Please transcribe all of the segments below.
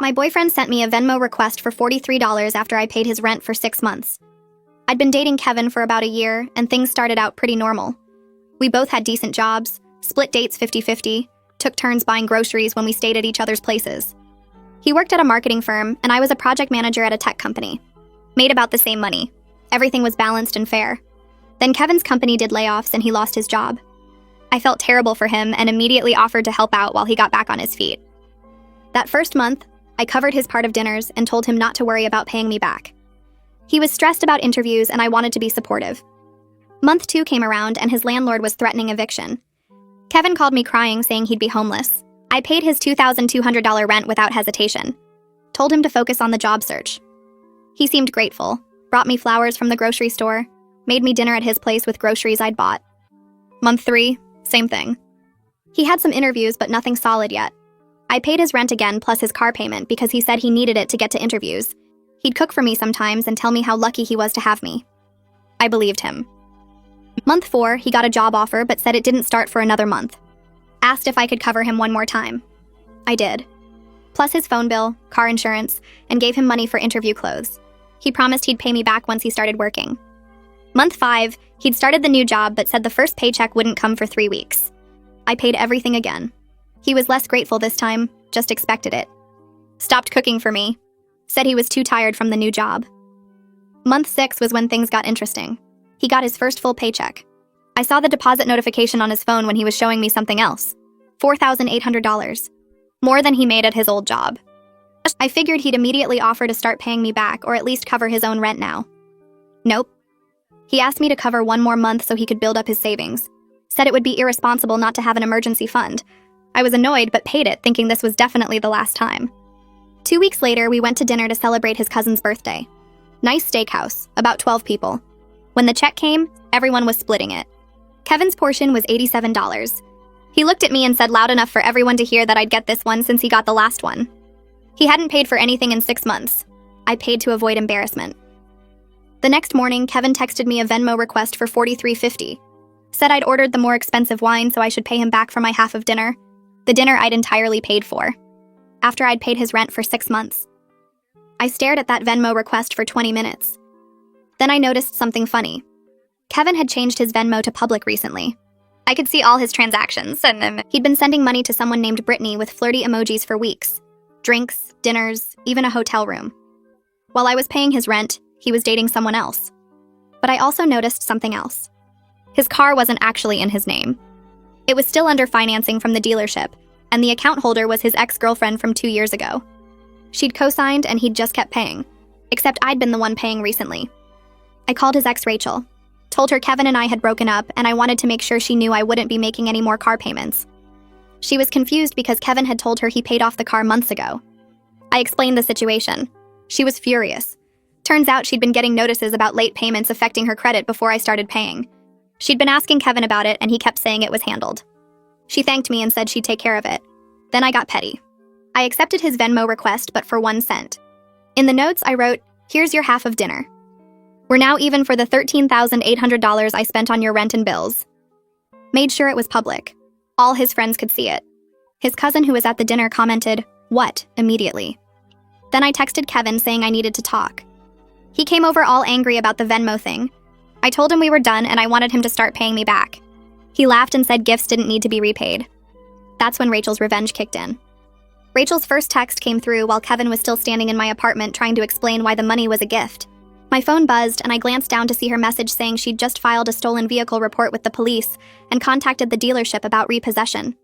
My boyfriend sent me a Venmo request for $43 after I paid his rent for 6 months. I'd been dating Kevin for about a year, and things started out pretty normal. We both had decent jobs, split dates 50-50, took turns buying groceries when we stayed at each other's places. He worked at a marketing firm, and I was a project manager at a tech company. Made about the same money. Everything was balanced and fair. Then Kevin's company did layoffs and he lost his job. I felt terrible for him and immediately offered to help out while he got back on his feet. That first month, I covered his part of dinners and told him not to worry about paying me back. He was stressed about interviews and I wanted to be supportive. Month 2 came around and his landlord was threatening eviction. Kevin called me crying, saying he'd be homeless. I paid his $2,200 rent without hesitation. Told him to focus on the job search. He seemed grateful, brought me flowers from the grocery store, made me dinner at his place with groceries I'd bought. Month 3, same thing. He had some interviews but nothing solid yet. I paid his rent again plus his car payment because he said he needed it to get to interviews. He'd cook for me sometimes and tell me how lucky he was to have me. I believed him. Month 4, he got a job offer but said it didn't start for another month. Asked if I could cover him one more time. I did. Plus his phone bill, car insurance, and gave him money for interview clothes. He promised he'd pay me back once he started working. Month 5, he'd started the new job but said the first paycheck wouldn't come for 3 weeks. I paid everything again. He was less grateful this time, just expected it. Stopped cooking for me. Said he was too tired from the new job. Month 6 was when things got interesting. He got his first full paycheck. I saw the deposit notification on his phone when he was showing me something else. $4,800. More than he made at his old job. I figured he'd immediately offer to start paying me back or at least cover his own rent now. Nope. He asked me to cover 1 more month so he could build up his savings. Said it would be irresponsible not to have an emergency fund. I was annoyed but paid it, thinking this was definitely the last time. 2 weeks later, we went to dinner to celebrate his cousin's birthday. Nice steakhouse, about 12 people. When the check came, everyone was splitting it. Kevin's portion was $87. He looked at me and said loud enough for everyone to hear that I'd get this one since he got the last one. He hadn't paid for anything in 6 months. I paid to avoid embarrassment. The next morning, Kevin texted me a Venmo request for $43.50. Said I'd ordered the more expensive wine so I should pay him back for my half of dinner. The dinner I'd entirely paid for. After I'd paid his rent for 6 months. I stared at that Venmo request for 20 minutes. Then I noticed something funny. Kevin had changed his Venmo to public recently. I could see all his transactions, and he'd been sending money to someone named Brittany with flirty emojis for weeks. Drinks, dinners, even a hotel room. While I was paying his rent, he was dating someone else. But I also noticed something else. His car wasn't actually in his name. It was still under financing from the dealership, and the account holder was his ex-girlfriend from 2 years ago. She'd co-signed and he'd just kept paying, except I'd been the one paying recently. I called his ex Rachel, told her Kevin and I had broken up and I wanted to make sure she knew I wouldn't be making any more car payments. She was confused because Kevin had told her he paid off the car months ago. I explained the situation. She was furious. Turns out she'd been getting notices about late payments affecting her credit before I started paying. She'd been asking Kevin about it and he kept saying it was handled. She thanked me and said she'd take care of it. Then I got petty. I accepted his Venmo request, but for 1 cent. In the notes, I wrote, "Here's your half of dinner. We're now even for the $13,800 I spent on your rent and bills." Made sure it was public. All his friends could see it. His cousin who was at the dinner commented, "What?" immediately. Then I texted Kevin saying I needed to talk. He came over all angry about the Venmo thing. I told him we were done and I wanted him to start paying me back. He laughed and said gifts didn't need to be repaid. That's when Rachel's revenge kicked in. Rachel's first text came through while Kevin was still standing in my apartment trying to explain why the money was a gift. My phone buzzed and I glanced down to see her message saying she'd just filed a stolen vehicle report with the police and contacted the dealership about repossession.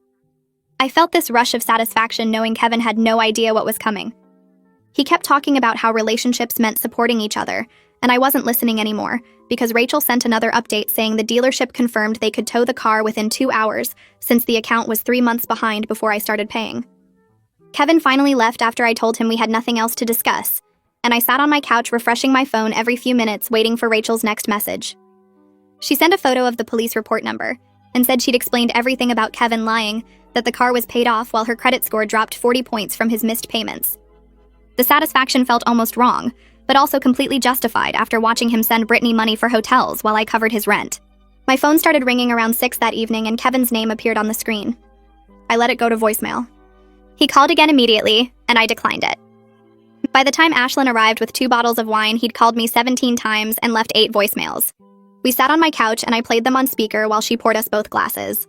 I felt this rush of satisfaction knowing Kevin had no idea what was coming. He kept talking about how relationships meant supporting each other, and I wasn't listening anymore because Rachel sent another update saying the dealership confirmed they could tow the car within 2 hours since the account was 3 months behind before I started paying. Kevin finally left after I told him we had nothing else to discuss, and I sat on my couch refreshing my phone every few minutes waiting for Rachel's next message. She sent a photo of the police report number and said she'd explained everything about Kevin lying, that the car was paid off while her credit score dropped 40 points from his missed payments. The satisfaction felt almost wrong, but also completely justified after watching him send Brittany money for hotels while I covered his rent. My phone started ringing around 6 that evening and Kevin's name appeared on the screen. I let it go to voicemail. He called again immediately, and I declined it. By the time Ashlyn arrived with 2 bottles of wine, he'd called me 17 times and left 8 voicemails. We sat on my couch and I played them on speaker while she poured us both glasses.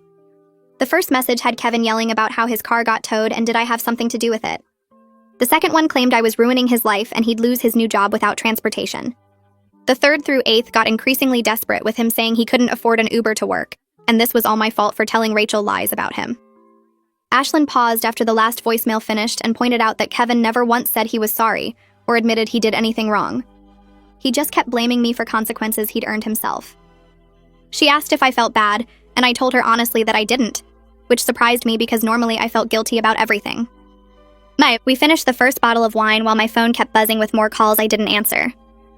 The first message had Kevin yelling about how his car got towed and did I have something to do with it. The second one claimed I was ruining his life and he'd lose his new job without transportation. The third through 8th got increasingly desperate with him saying he couldn't afford an Uber to work, and this was all my fault for telling Rachel lies about him. Ashlyn paused after the last voicemail finished and pointed out that Kevin never once said he was sorry or admitted he did anything wrong. He just kept blaming me for consequences he'd earned himself. She asked if I felt bad, and I told her honestly that I didn't, which surprised me because normally I felt guilty about everything. We finished the first bottle of wine while my phone kept buzzing with more calls I didn't answer.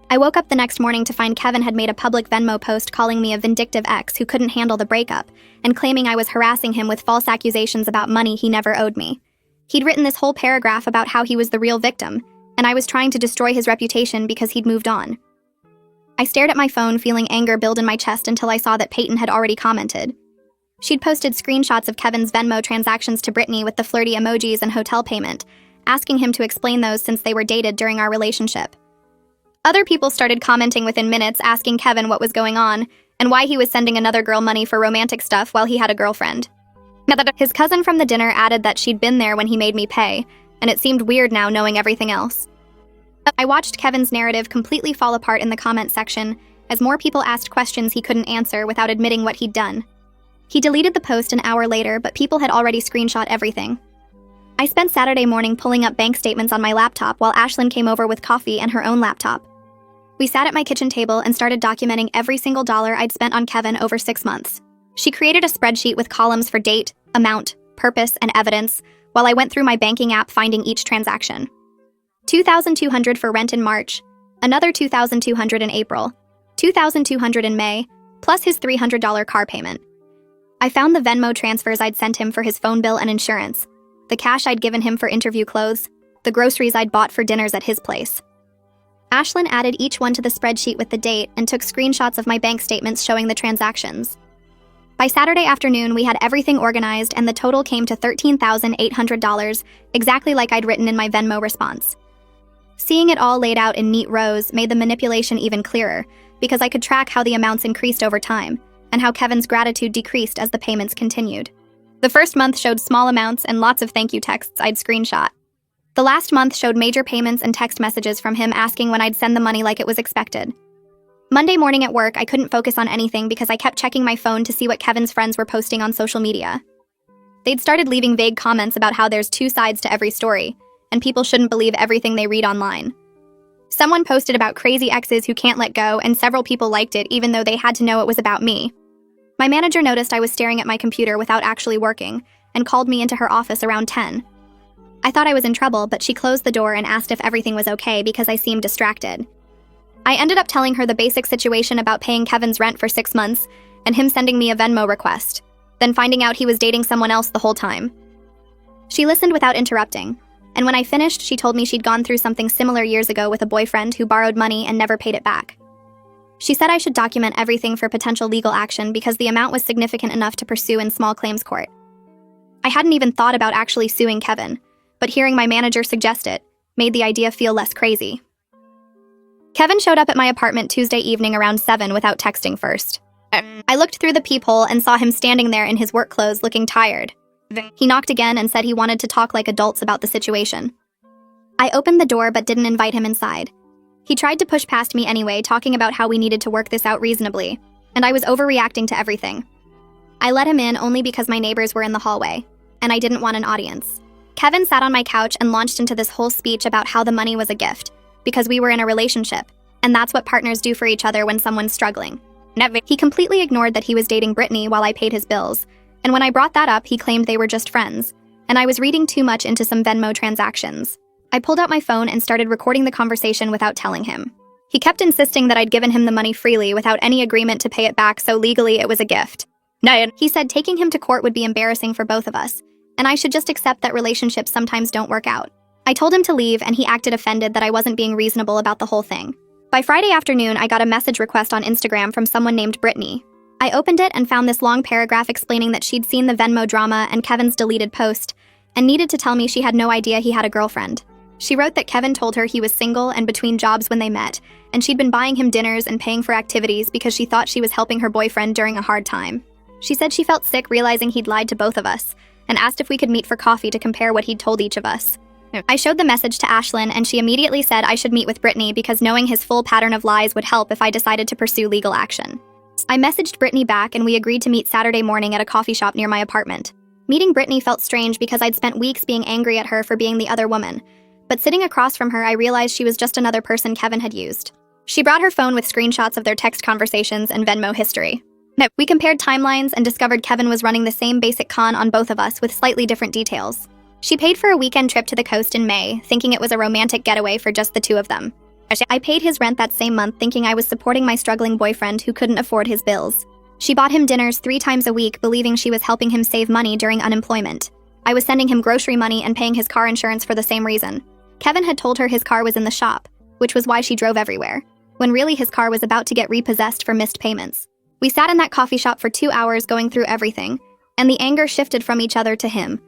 I woke up the next morning to find Kevin had made a public Venmo post calling me a vindictive ex who couldn't handle the breakup and claiming I was harassing him with false accusations about money he never owed me. He'd written this whole paragraph about how he was the real victim, and I was trying to destroy his reputation because he'd moved on. I stared at my phone, feeling anger build in my chest until I saw that Peyton had already commented. She'd posted screenshots of Kevin's Venmo transactions to Brittany with the flirty emojis and hotel payment, asking him to explain those since they were dated during our relationship. Other people started commenting within minutes, asking Kevin what was going on and why he was sending another girl money for romantic stuff while he had a girlfriend. His cousin from the dinner added that she'd been there when he made me pay, and it seemed weird now knowing everything else. I watched Kevin's narrative completely fall apart in the comment section as more people asked questions he couldn't answer without admitting what he'd done. He deleted the post an hour later, but people had already screenshot everything. I spent Saturday morning pulling up bank statements on my laptop while Ashlyn came over with coffee and her own laptop. We sat at my kitchen table and started documenting every single dollar I'd spent on Kevin over 6 months. She created a spreadsheet with columns for date, amount, purpose, and evidence, while I went through my banking app finding each transaction. $2,200 for rent in March, another $2,200 in April, $2,200 in May, plus his $300 car payment. I found the Venmo transfers I'd sent him for his phone bill and insurance, the cash I'd given him for interview clothes, the groceries I'd bought for dinners at his place. Ashlyn added each one to the spreadsheet with the date and took screenshots of my bank statements showing the transactions. By Saturday afternoon, we had everything organized and the total came to $13,800, exactly like I'd written in my Venmo response. Seeing it all laid out in neat rows made the manipulation even clearer, because I could track how the amounts increased over time, and how Kevin's gratitude decreased as the payments continued. The first month showed small amounts and lots of thank you texts I'd screenshot. The last month showed major payments and text messages from him asking when I'd send the money like it was expected. Monday morning at work, I couldn't focus on anything because I kept checking my phone to see what Kevin's friends were posting on social media. They'd started leaving vague comments about how there's 2 sides to every story, and people shouldn't believe everything they read online. Someone posted about crazy exes who can't let go, and several people liked it even though they had to know it was about me. My manager noticed I was staring at my computer without actually working, and called me into her office around 10. I thought I was in trouble, but she closed the door and asked if everything was okay because I seemed distracted. I ended up telling her the basic situation about paying Kevin's rent for 6 months and him sending me a Venmo request, then finding out he was dating someone else the whole time. She listened without interrupting, and when I finished, she told me she'd gone through something similar years ago with a boyfriend who borrowed money and never paid it back. She said I should document everything for potential legal action because the amount was significant enough to pursue in small claims court. I hadn't even thought about actually suing Kevin, but hearing my manager suggest it made the idea feel less crazy. Kevin showed up at my apartment Tuesday evening around 7 without texting first. I looked through the peephole and saw him standing there in his work clothes looking tired. He knocked again and said he wanted to talk like adults about the situation. I opened the door but didn't invite him inside. He tried to push past me anyway, talking about how we needed to work this out reasonably, and I was overreacting to everything. I let him in only because my neighbors were in the hallway, and I didn't want an audience. Kevin sat on my couch and launched into this whole speech about how the money was a gift, because we were in a relationship, and that's what partners do for each other when someone's struggling. He completely ignored that he was dating Brittany while I paid his bills, and when I brought that up, he claimed they were just friends, and I was reading too much into some Venmo transactions. I pulled out my phone and started recording the conversation without telling him. He kept insisting that I'd given him the money freely without any agreement to pay it back, so legally it was a gift. He said taking him to court would be embarrassing for both of us, and I should just accept that relationships sometimes don't work out. I told him to leave, and he acted offended that I wasn't being reasonable about the whole thing. By Friday afternoon, I got a message request on Instagram from someone named Brittany. I opened it and found this long paragraph explaining that she'd seen the Venmo drama and Kevin's deleted post, and needed to tell me she had no idea he had a girlfriend. She wrote that Kevin told her he was single and between jobs when they met, and she'd been buying him dinners and paying for activities because she thought she was helping her boyfriend during a hard time. She said she felt sick realizing he'd lied to both of us, and asked if we could meet for coffee to compare what he'd told each of us. I showed the message to Ashlyn, and she immediately said I should meet with Brittany because knowing his full pattern of lies would help if I decided to pursue legal action. I messaged Brittany back and we agreed to meet Saturday morning at a coffee shop near my apartment. Meeting Brittany felt strange because I'd spent weeks being angry at her for being the other woman, but sitting across from her I realized she was just another person Kevin had used. She brought her phone with screenshots of their text conversations and Venmo history. We compared timelines and discovered Kevin was running the same basic con on both of us with slightly different details. She paid for a weekend trip to the coast in May, thinking it was a romantic getaway for just the two of them. I paid his rent that same month thinking I was supporting my struggling boyfriend who couldn't afford his bills. She bought him dinners 3 times a week, believing she was helping him save money during unemployment. I was sending him grocery money and paying his car insurance for the same reason. Kevin had told her his car was in the shop, which was why she drove everywhere, when really his car was about to get repossessed for missed payments. We sat in that coffee shop for 2 hours going through everything, and the anger shifted from each other to him.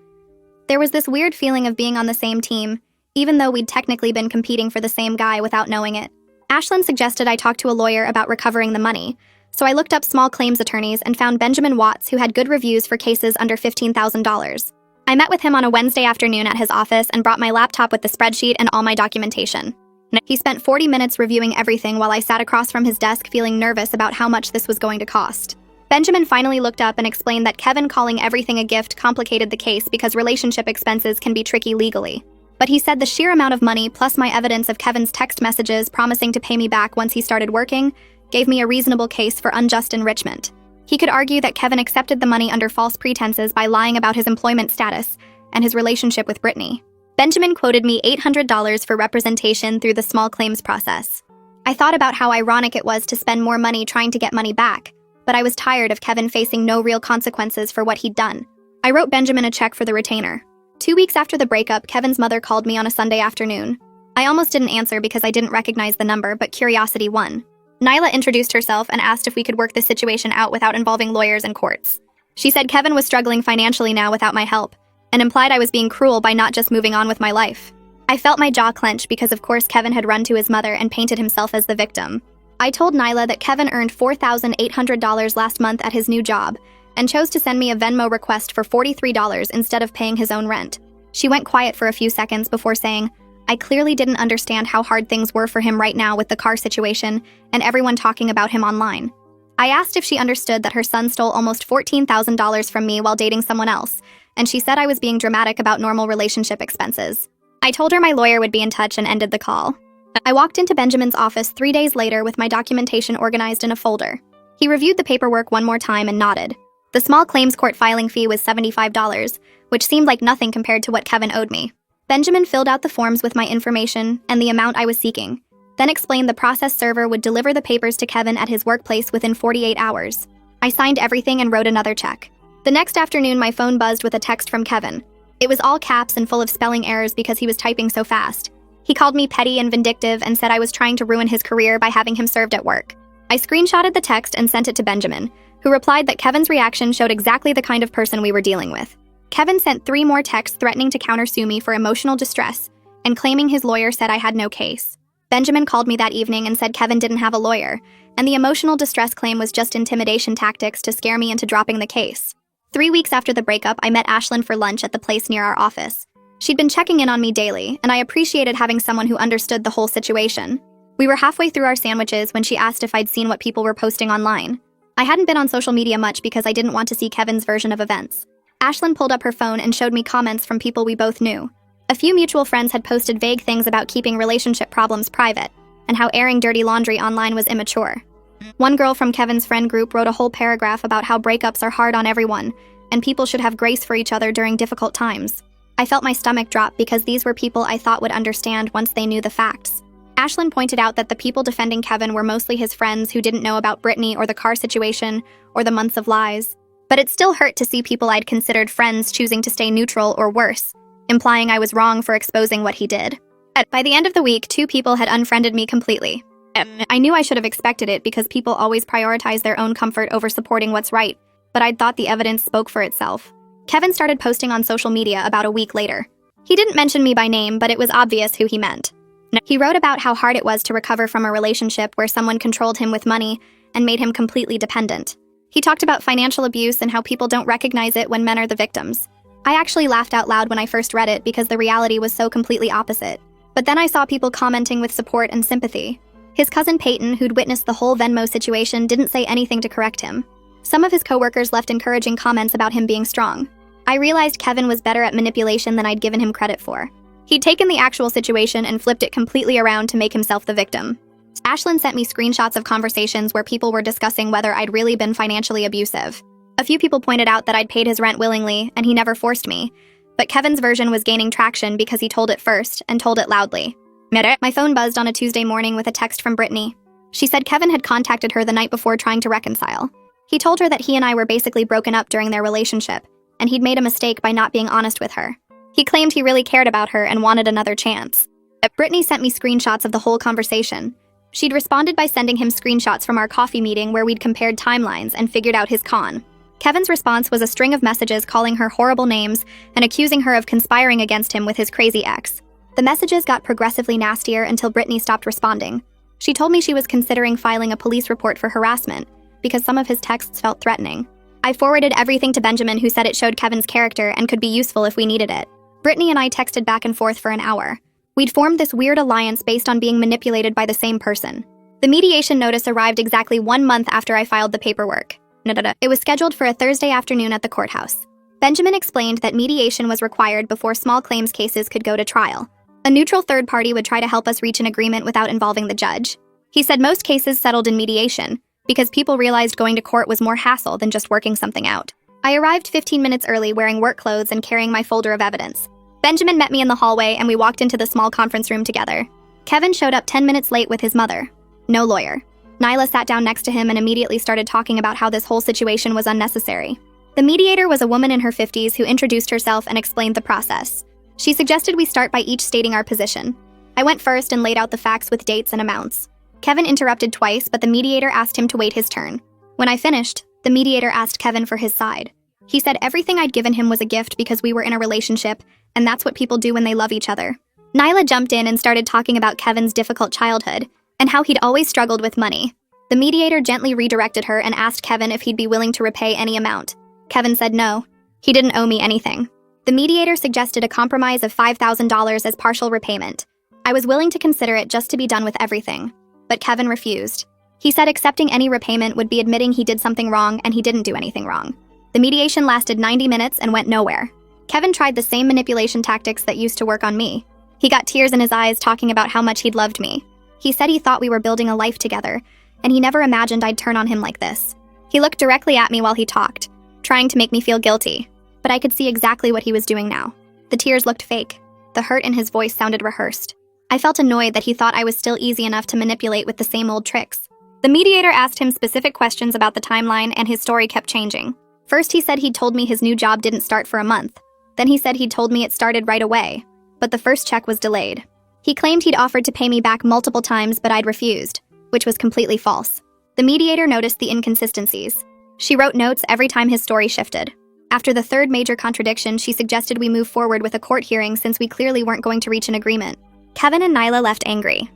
There was this weird feeling of being on the same team, even though we'd technically been competing for the same guy without knowing it. Ashlyn suggested I talk to a lawyer about recovering the money, so I looked up small claims attorneys and found Benjamin Watts, who had good reviews for cases under $15,000. I met with him on a Wednesday afternoon at his office and brought my laptop with the spreadsheet and all my documentation. He spent 40 minutes reviewing everything while I sat across from his desk feeling nervous about how much this was going to cost. Benjamin finally looked up and explained that Kevin calling everything a gift complicated the case because relationship expenses can be tricky legally. But he said the sheer amount of money plus my evidence of Kevin's text messages promising to pay me back once he started working gave me a reasonable case for unjust enrichment. He could argue that Kevin accepted the money under false pretenses by lying about his employment status and his relationship with Brittany. Benjamin quoted me $800 for representation through the small claims process. I thought about how ironic it was to spend more money trying to get money back, but I was tired of Kevin facing no real consequences for what he'd done. I wrote Benjamin a check for the retainer. 2 weeks after the breakup, Kevin's mother called me on a Sunday afternoon. I almost didn't answer because I didn't recognize the number, but curiosity won. Nyla introduced herself and asked if we could work this situation out without involving lawyers and courts. She said Kevin was struggling financially now without my help, and implied I was being cruel by not just moving on with my life. I felt my jaw clench because of course Kevin had run to his mother and painted himself as the victim. I told Nyla that Kevin earned $4,800 last month at his new job, and chose to send me a Venmo request for $43 instead of paying his own rent. She went quiet for a few seconds before saying, I clearly didn't understand how hard things were for him right now with the car situation and everyone talking about him online. I asked if she understood that her son stole almost $14,000 from me while dating someone else, and she said I was being dramatic about normal relationship expenses. I told her my lawyer would be in touch and ended the call. I walked into Benjamin's office 3 days later with my documentation organized in a folder. He reviewed the paperwork one more time and nodded. The small claims court filing fee was $75, which seemed like nothing compared to what Kevin owed me. Benjamin filled out the forms with my information and the amount I was seeking, then explained the process server would deliver the papers to Kevin at his workplace within 48 hours. I signed everything and wrote another check. The next afternoon, my phone buzzed with a text from Kevin. It was all caps and full of spelling errors because he was typing so fast. He called me petty and vindictive and said I was trying to ruin his career by having him served at work. I screenshotted the text and sent it to Benjamin, who replied that Kevin's reaction showed exactly the kind of person we were dealing with. Kevin sent 3 more texts threatening to countersue me for emotional distress and claiming his lawyer said I had no case. Benjamin called me that evening and said Kevin didn't have a lawyer, and the emotional distress claim was just intimidation tactics to scare me into dropping the case. 3 weeks after the breakup, I met Ashlyn for lunch at the place near our office. She'd been checking in on me daily, and I appreciated having someone who understood the whole situation. We were halfway through our sandwiches when she asked if I'd seen what people were posting online. I hadn't been on social media much because I didn't want to see Kevin's version of events. Ashlyn pulled up her phone and showed me comments from people we both knew. A few mutual friends had posted vague things about keeping relationship problems private, and how airing dirty laundry online was immature. One girl from Kevin's friend group wrote a whole paragraph about how breakups are hard on everyone, and people should have grace for each other during difficult times. I felt my stomach drop because these were people I thought would understand once they knew the facts. Ashlyn pointed out that the people defending Kevin were mostly his friends who didn't know about Brittany or the car situation or the months of lies. But it still hurt to see people I'd considered friends choosing to stay neutral or worse, implying I was wrong for exposing what he did. By the end of the week, 2 people had unfriended me completely. I knew I should have expected it because people always prioritize their own comfort over supporting what's right, but I'd thought the evidence spoke for itself. Kevin started posting on social media about a week later. He didn't mention me by name, but it was obvious who he meant. He wrote about how hard it was to recover from a relationship where someone controlled him with money and made him completely dependent. He talked about financial abuse and how people don't recognize it when men are the victims. I actually laughed out loud when I first read it because the reality was so completely opposite. But then I saw people commenting with support and sympathy. His cousin Peyton, who'd witnessed the whole Venmo situation, didn't say anything to correct him. Some of his coworkers left encouraging comments about him being strong. I realized Kevin was better at manipulation than I'd given him credit for. He'd taken the actual situation and flipped it completely around to make himself the victim. Ashlyn sent me screenshots of conversations where people were discussing whether I'd really been financially abusive. A few people pointed out that I'd paid his rent willingly and he never forced me, but Kevin's version was gaining traction because he told it first and told it loudly. My phone buzzed on a Tuesday morning with a text from Brittany. She said Kevin had contacted her the night before trying to reconcile. He told her that he and I were basically broken up during their relationship, and he'd made a mistake by not being honest with her. He claimed he really cared about her and wanted another chance. Brittany sent me screenshots of the whole conversation. She'd responded by sending him screenshots from our coffee meeting where we'd compared timelines and figured out his con. Kevin's response was a string of messages calling her horrible names and accusing her of conspiring against him with his crazy ex. The messages got progressively nastier until Brittany stopped responding. She told me she was considering filing a police report for harassment because some of his texts felt threatening. I forwarded everything to Benjamin, who said it showed Kevin's character and could be useful if we needed it. Brittany and I texted back and forth for an hour. We'd formed this weird alliance based on being manipulated by the same person. The mediation notice arrived exactly 1 month after I filed the paperwork. It was scheduled for a Thursday afternoon at the courthouse. Benjamin explained that mediation was required before small claims cases could go to trial. A neutral third party would try to help us reach an agreement without involving the judge. He said most cases settled in mediation because people realized going to court was more hassle than just working something out. I arrived 15 minutes early wearing work clothes and carrying my folder of evidence. Benjamin met me in the hallway and we walked into the small conference room together. Kevin showed up 10 minutes late with his mother. No lawyer. Nyla sat down next to him and immediately started talking about how this whole situation was unnecessary. The mediator was a woman in her 50s who introduced herself and explained the process. She suggested we start by each stating our position. I went first and laid out the facts with dates and amounts. Kevin interrupted twice, but the mediator asked him to wait his turn. When I finished, the mediator asked Kevin for his side. He said everything I'd given him was a gift because we were in a relationship, and that's what people do when they love each other. Nyla jumped in and started talking about Kevin's difficult childhood and how he'd always struggled with money. The mediator gently redirected her and asked Kevin if he'd be willing to repay any amount. Kevin said no. He didn't owe me anything. The mediator suggested a compromise of $5,000 as partial repayment. I was willing to consider it just to be done with everything, but Kevin refused. He said accepting any repayment would be admitting he did something wrong and he didn't do anything wrong. The mediation lasted 90 minutes and went nowhere. Kevin tried the same manipulation tactics that used to work on me. He got tears in his eyes talking about how much he'd loved me. He said he thought we were building a life together, and he never imagined I'd turn on him like this. He looked directly at me while he talked, trying to make me feel guilty, but I could see exactly what he was doing now. The tears looked fake. The hurt in his voice sounded rehearsed. I felt annoyed that he thought I was still easy enough to manipulate with the same old tricks. The mediator asked him specific questions about the timeline, and his story kept changing. First, he said he'd told me his new job didn't start for a month. Then he said he'd told me it started right away, but the first check was delayed. He claimed he'd offered to pay me back multiple times, but I'd refused, which was completely false. The mediator noticed the inconsistencies. She wrote notes every time his story shifted. After the third major contradiction, she suggested we move forward with a court hearing since we clearly weren't going to reach an agreement. Kevin and Nyla left angry.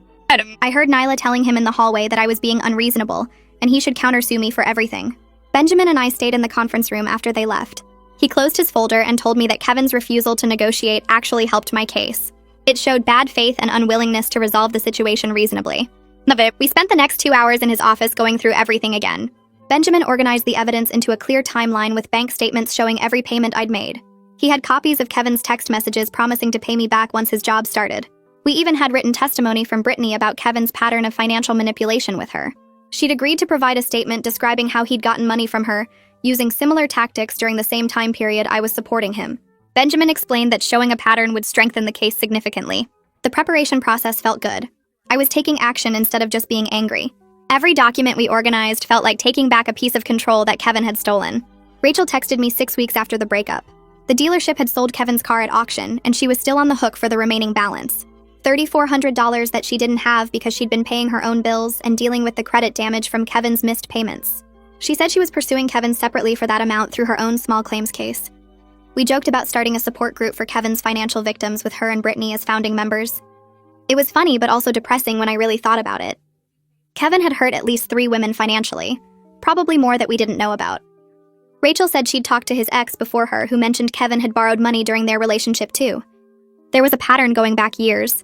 I heard Nyla telling him in the hallway that I was being unreasonable, and he should countersue me for everything. Benjamin and I stayed in the conference room after they left. He closed his folder and told me that Kevin's refusal to negotiate actually helped my case. It showed bad faith and unwillingness to resolve the situation reasonably. We spent the next 2 hours in his office going through everything again. Benjamin organized the evidence into a clear timeline with bank statements showing every payment I'd made. He had copies of Kevin's text messages promising to pay me back once his job started. We even had written testimony from Brittany about Kevin's pattern of financial manipulation with her. She'd agreed to provide a statement describing how he'd gotten money from her, using similar tactics during the same time period I was supporting him. Benjamin explained that showing a pattern would strengthen the case significantly. The preparation process felt good. I was taking action instead of just being angry. Every document we organized felt like taking back a piece of control that Kevin had stolen. Rachel texted me 6 weeks after the breakup. The dealership had sold Kevin's car at auction, and she was still on the hook for the remaining balance. $3,400 that she didn't have because she'd been paying her own bills and dealing with the credit damage from Kevin's missed payments. She said she was pursuing Kevin separately for that amount through her own small claims case. We joked about starting a support group for Kevin's financial victims with her and Brittany as founding members. It was funny but also depressing when I really thought about it. Kevin had hurt at least 3 women financially, probably more that we didn't know about. Rachel said she'd talked to his ex before her who mentioned Kevin had borrowed money during their relationship too. There was a pattern going back years.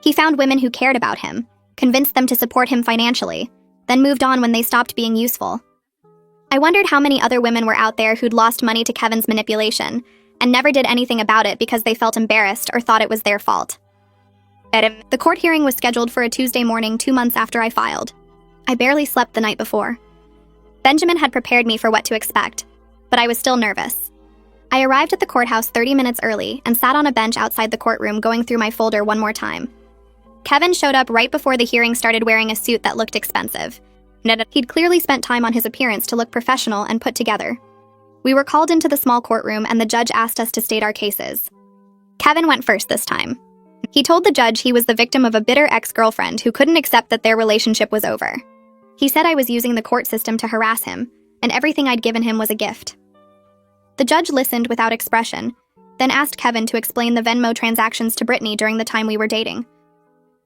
He found women who cared about him, convinced them to support him financially, then moved on when they stopped being useful. I wondered how many other women were out there who'd lost money to Kevin's manipulation and never did anything about it because they felt embarrassed or thought it was their fault. The court hearing was scheduled for a Tuesday morning 2 months after I filed. I barely slept the night before. Benjamin had prepared me for what to expect, but I was still nervous. I arrived at the courthouse 30 minutes early and sat on a bench outside the courtroom going through my folder one more time. Kevin showed up right before the hearing started wearing a suit that looked expensive. He'd clearly spent time on his appearance to look professional and put together. We were called into the small courtroom and the judge asked us to state our cases. Kevin went first this time. He told the judge he was the victim of a bitter ex-girlfriend who couldn't accept that their relationship was over. He said I was using the court system to harass him, and everything I'd given him was a gift. The judge listened without expression, then asked Kevin to explain the Venmo transactions to Brittany during the time we were dating.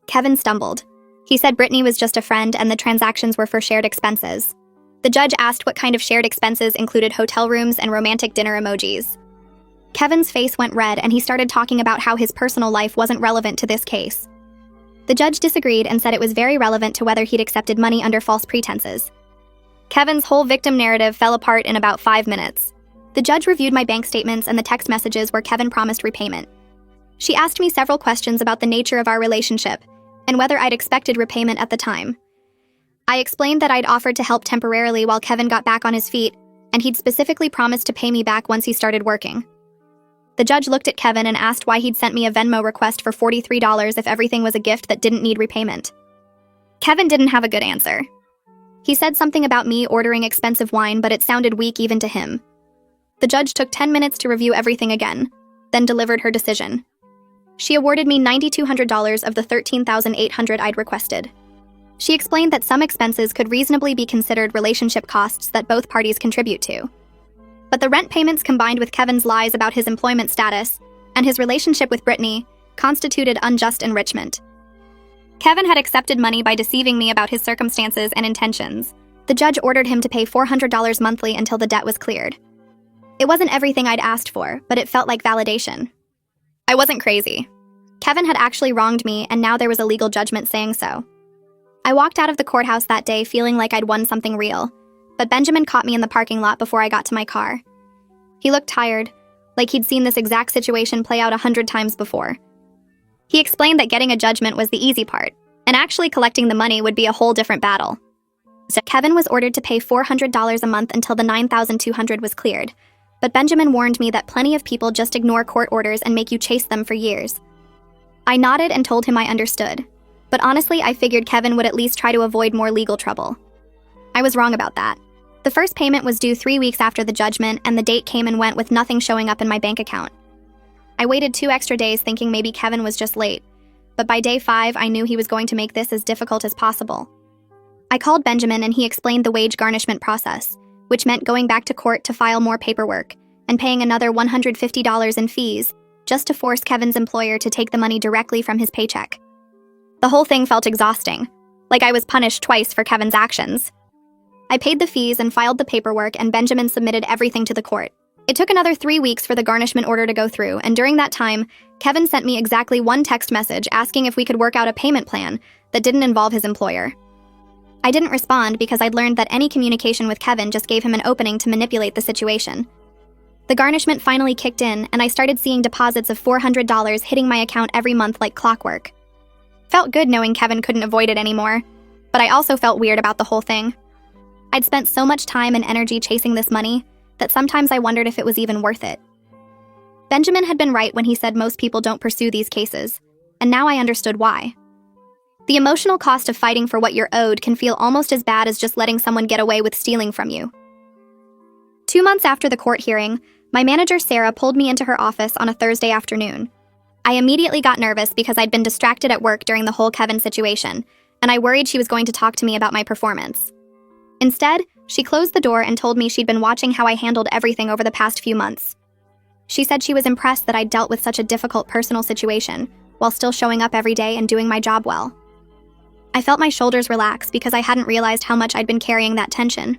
Kevin stumbled. He said Brittany was just a friend and the transactions were for shared expenses. The judge asked what kind of shared expenses included hotel rooms and romantic dinner emojis. Kevin's face went red and he started talking about how his personal life wasn't relevant to this case. The judge disagreed and said it was very relevant to whether he'd accepted money under false pretenses. Kevin's whole victim narrative fell apart in about 5 minutes. The judge reviewed my bank statements and the text messages where Kevin promised repayment. She asked me several questions about the nature of our relationship and whether I'd expected repayment at the time. I explained that I'd offered to help temporarily while Kevin got back on his feet, and he'd specifically promised to pay me back once he started working. The judge looked at Kevin and asked why he'd sent me a Venmo request for $43 if everything was a gift that didn't need repayment. Kevin didn't have a good answer. He said something about me ordering expensive wine, but it sounded weak even to him. The judge took 10 minutes to review everything again, then delivered her decision. She awarded me $9,200 of the $13,800 I'd requested. She explained that some expenses could reasonably be considered relationship costs that both parties contribute to. But the rent payments combined with Kevin's lies about his employment status and his relationship with Brittany constituted unjust enrichment. Kevin had accepted money by deceiving me about his circumstances and intentions. The judge ordered him to pay $400 monthly until the debt was cleared. It wasn't everything I'd asked for, but it felt like validation. I wasn't crazy. Kevin had actually wronged me, and now there was a legal judgment saying so. I walked out of the courthouse that day feeling like I'd won something real, but Benjamin caught me in the parking lot before I got to my car. He looked tired, like he'd seen this exact situation play out 100 times before. He explained that getting a judgment was the easy part, and actually collecting the money would be a whole different battle. So Kevin was ordered to pay $400 a month until the $9,200 was cleared, but Benjamin warned me that plenty of people just ignore court orders and make you chase them for years. I nodded and told him I understood, but honestly I figured Kevin would at least try to avoid more legal trouble. I was wrong about that. The first payment was due 3 weeks after the judgment, and the date came and went with nothing showing up in my bank account. I waited 2 extra days thinking maybe Kevin was just late, but by day 5 I knew he was going to make this as difficult as possible. I called Benjamin and he explained the wage garnishment process, which meant going back to court to file more paperwork and paying another $150 in fees just to force Kevin's employer to take the money directly from his paycheck. The whole thing felt exhausting, like I was punished twice for Kevin's actions. I paid the fees and filed the paperwork, and Benjamin submitted everything to the court. It took another 3 weeks for the garnishment order to go through, and during that time, Kevin sent me exactly one text message asking if we could work out a payment plan that didn't involve his employer. I didn't respond because I'd learned that any communication with Kevin just gave him an opening to manipulate the situation. The garnishment finally kicked in, and I started seeing deposits of $400 hitting my account every month like clockwork. Felt good knowing Kevin couldn't avoid it anymore, but I also felt weird about the whole thing. I'd spent so much time and energy chasing this money that sometimes I wondered if it was even worth it. Benjamin had been right when he said most people don't pursue these cases, and now I understood why. The emotional cost of fighting for what you're owed can feel almost as bad as just letting someone get away with stealing from you. 2 months after the court hearing, my manager Sarah pulled me into her office on a Thursday afternoon. I immediately got nervous because I'd been distracted at work during the whole Kevin situation, and I worried she was going to talk to me about my performance. Instead, she closed the door and told me she'd been watching how I handled everything over the past few months. She said she was impressed that I'd dealt with such a difficult personal situation while still showing up every day and doing my job well. I felt my shoulders relax because I hadn't realized how much I'd been carrying that tension.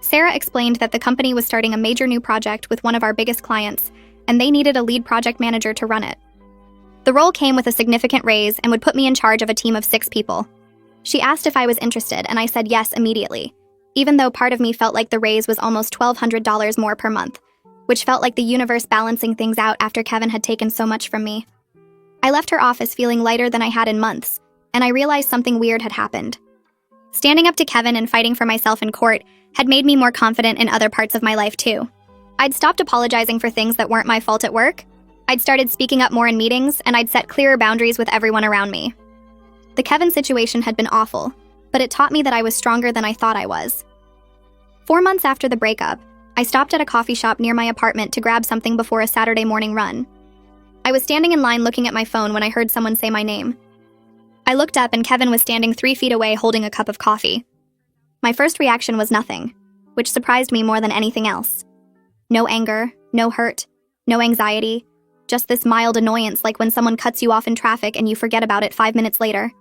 Sarah explained that the company was starting a major new project with one of our biggest clients, and they needed a lead project manager to run it. The role came with a significant raise and would put me in charge of a team of 6 people. She asked if I was interested, and I said yes immediately, even though part of me felt like the raise was almost $1,200 more per month, which felt like the universe balancing things out after Kevin had taken so much from me. I left her office feeling lighter than I had in months, and I realized something weird had happened. Standing up to Kevin and fighting for myself in court had made me more confident in other parts of my life too. I'd stopped apologizing for things that weren't my fault at work. I'd started speaking up more in meetings, and I'd set clearer boundaries with everyone around me. The Kevin situation had been awful, but it taught me that I was stronger than I thought I was. 4 months after the breakup, I stopped at a coffee shop near my apartment to grab something before a Saturday morning run. I was standing in line looking at my phone when I heard someone say my name. I looked up and Kevin was standing 3 feet away holding a cup of coffee. My first reaction was nothing, which surprised me more than anything else. No anger, no hurt, no anxiety, just this mild annoyance like when someone cuts you off in traffic and you forget about it 5 minutes later.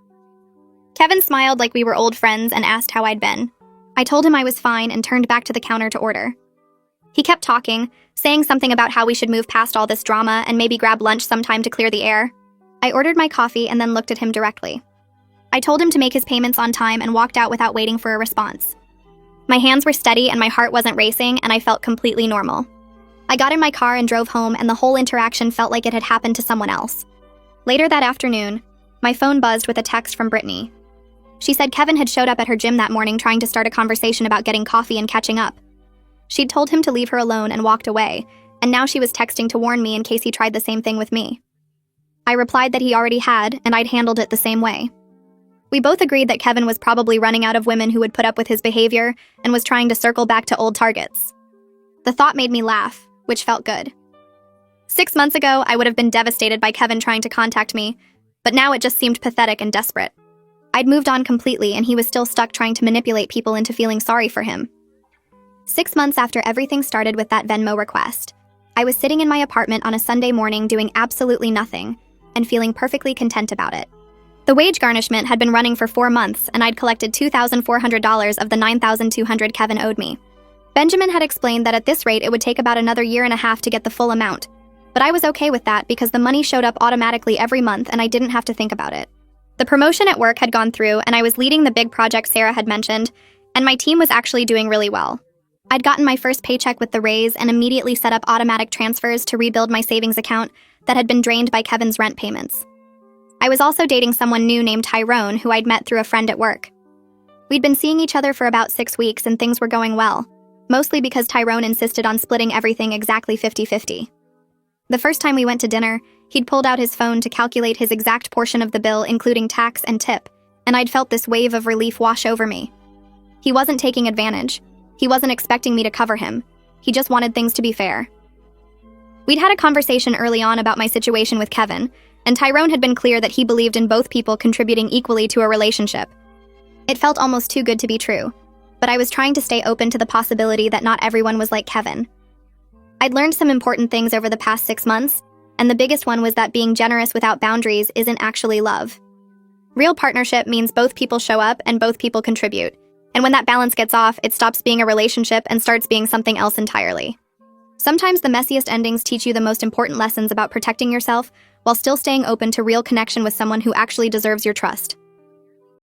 Kevin smiled like we were old friends and asked how I'd been. I told him I was fine and turned back to the counter to order. He kept talking, saying something about how we should move past all this drama and maybe grab lunch sometime to clear the air. I ordered my coffee and then looked at him directly. I told him to make his payments on time and walked out without waiting for a response. My hands were steady and my heart wasn't racing, and I felt completely normal. I got in my car and drove home, and the whole interaction felt like it had happened to someone else. Later that afternoon, my phone buzzed with a text from Brittany. She said Kevin had showed up at her gym that morning trying to start a conversation about getting coffee and catching up. She'd told him to leave her alone and walked away, and now she was texting to warn me in case he tried the same thing with me. I replied that he already had, and I'd handled it the same way. We both agreed that Kevin was probably running out of women who would put up with his behavior and was trying to circle back to old targets. The thought made me laugh, which felt good. 6 months ago, I would have been devastated by Kevin trying to contact me, but now it just seemed pathetic and desperate. I'd moved on completely, and he was still stuck trying to manipulate people into feeling sorry for him. 6 months after everything started with that Venmo request, I was sitting in my apartment on a Sunday morning doing absolutely nothing and feeling perfectly content about it. The wage garnishment had been running for 4 months, and I'd collected $2,400 of the $9,200 Kevin owed me. Benjamin had explained that at this rate it would take about another 1.5 years to get the full amount, but I was okay with that because the money showed up automatically every month and I didn't have to think about it. The promotion at work had gone through, and I was leading the big project Sarah had mentioned, and my team was actually doing really well. I'd gotten my first paycheck with the raise and immediately set up automatic transfers to rebuild my savings account that had been drained by Kevin's rent payments. I was also dating someone new named Tyrone who I'd met through a friend at work. We'd been seeing each other for about 6 weeks and things were going well, mostly because Tyrone insisted on splitting everything exactly 50-50. The first time we went to dinner, he'd pulled out his phone to calculate his exact portion of the bill, including tax and tip, and I'd felt this wave of relief wash over me. He wasn't taking advantage. He wasn't expecting me to cover him. He just wanted things to be fair. We'd had a conversation early on about my situation with Kevin, and Tyrone had been clear that he believed in both people contributing equally to a relationship. It felt almost too good to be true, but I was trying to stay open to the possibility that not everyone was like Kevin. I'd learned some important things over the past 6 months, and the biggest one was that being generous without boundaries isn't actually love. Real partnership means both people show up and both people contribute, and when that balance gets off, it stops being a relationship and starts being something else entirely. Sometimes the messiest endings teach you the most important lessons about protecting yourself while still staying open to real connection with someone who actually deserves your trust.